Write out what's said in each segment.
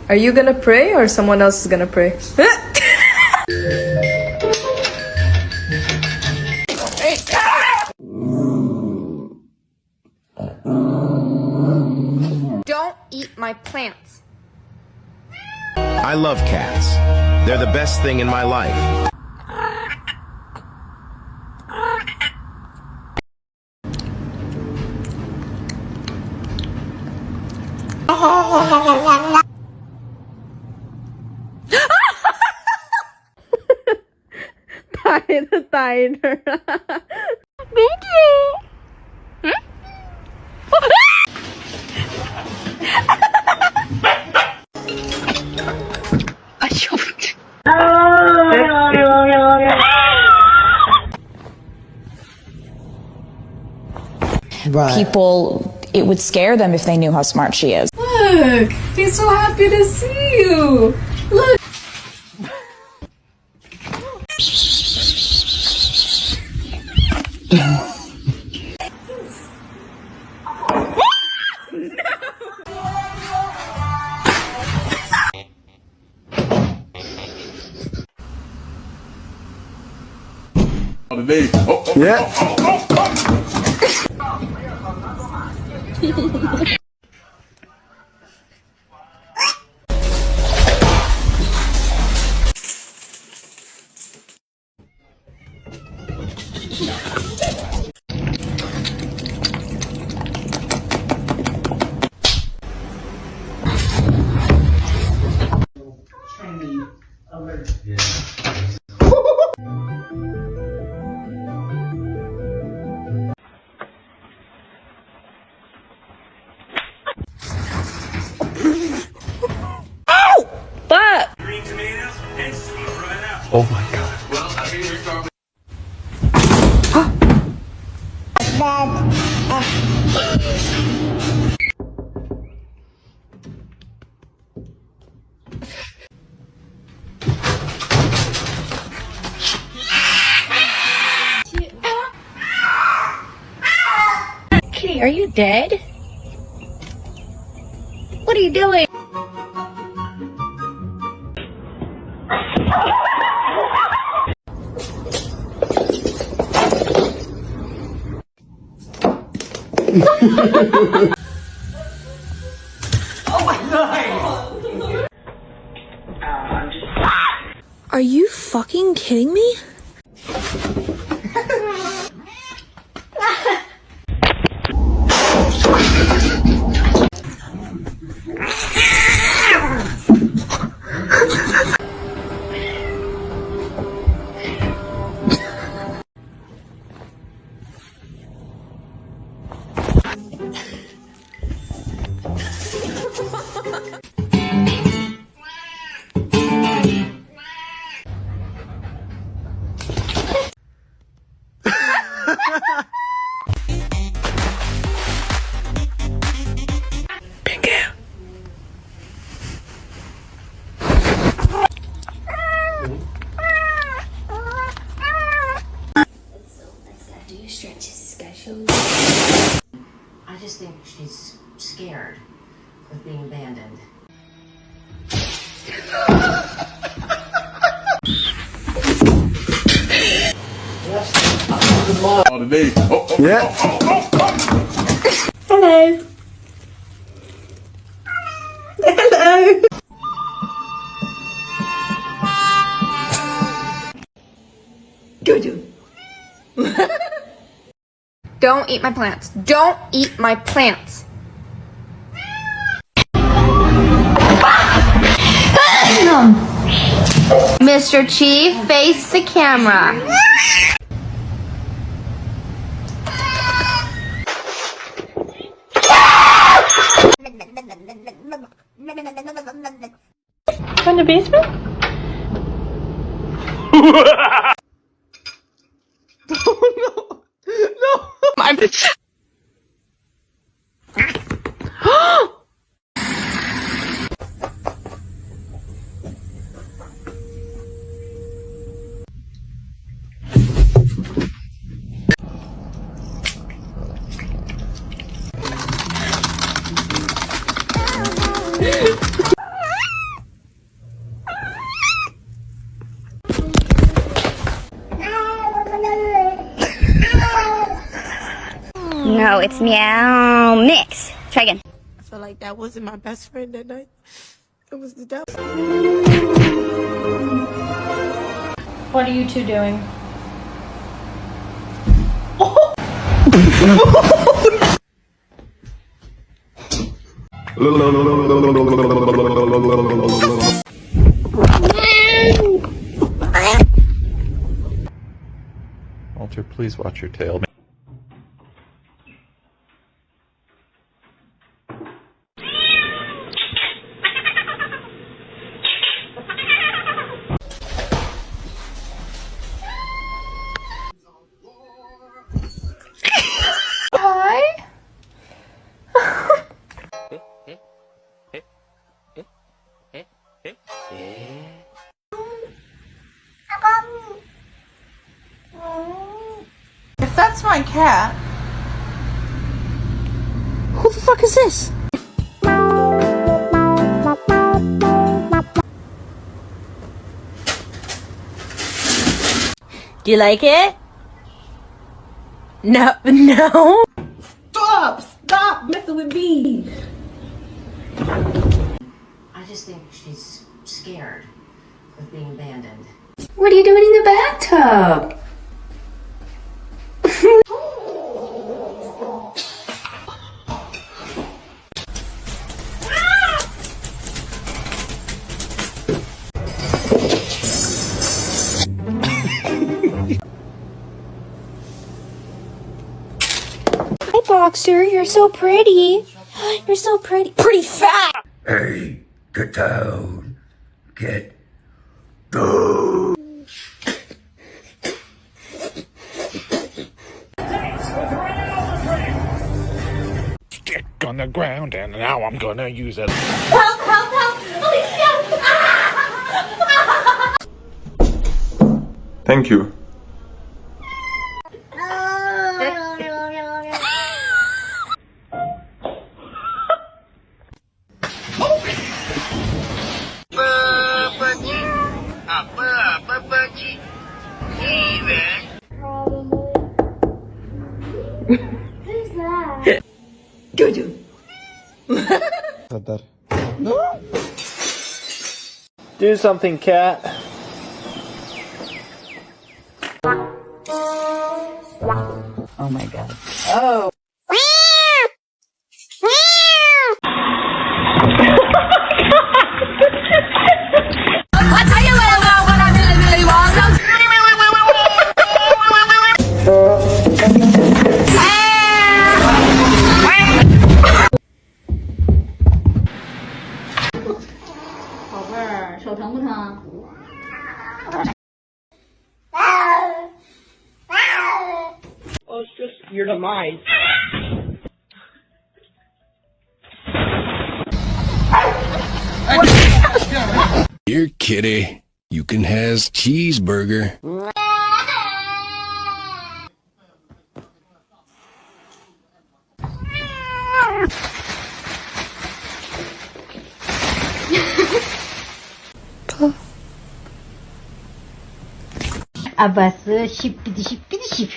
Are you gonna pray or someone else is gonna pray? Don't eat my plants. I love cats. They're the best thing in my life. Tighter. Thank you. People, it would scare them if they knew how smart she is. Look, he's so happy to see you. Look. Oh my god. Kitty, are you dead? What are you doing? Are you fucking kidding me? I just think she's scared of being abandoned. Yeah. Hello. Hello. Jojo. Don't eat my plants. Don't eat my plants. Mr. Chief, face the camera. From the basement? Oh no! No! I'm No, it's meow mix. Try again. I felt like that wasn't my best friend that night. It was the devil. What are you two doing? Walter, please watch your tail. Hi. If that's my cat, Who the fuck is this? Do you like it? No, no. Stop messing with me. I just think she's scared of being abandoned. What are you doing in the bathtub? Hi, Boxer. You're so pretty. You're so pretty. Pretty fat. Hey, get down. Get down. Stick on the ground, and now I'm gonna use it. Help, help, help. Alicia. Thank you. Who's that? Jojo. Do something, cat. oh my god. Oh. Well, it's just your demise. Here, kitty. You can has cheeseburger. Abası şip gidi şip gidi şip.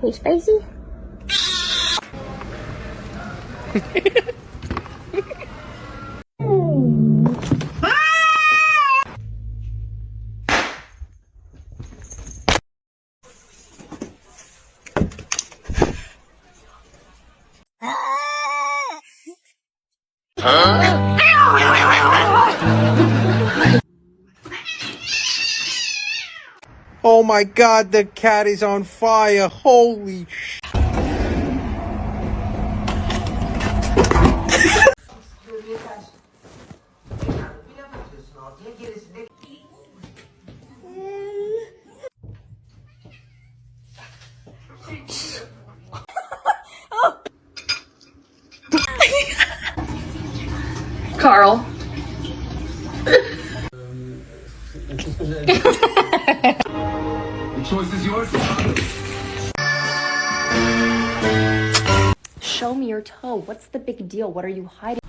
Too spicy? Oh my god, the cat is on fire. Holy sh... Carl. The choice is yours. Show me your toe. What's the big deal? What are you hiding?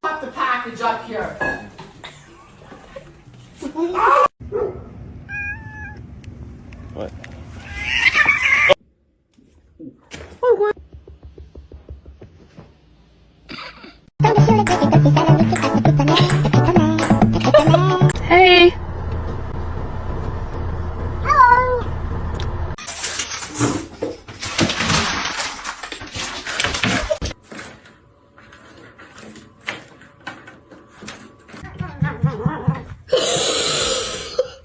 Put the package up here. What?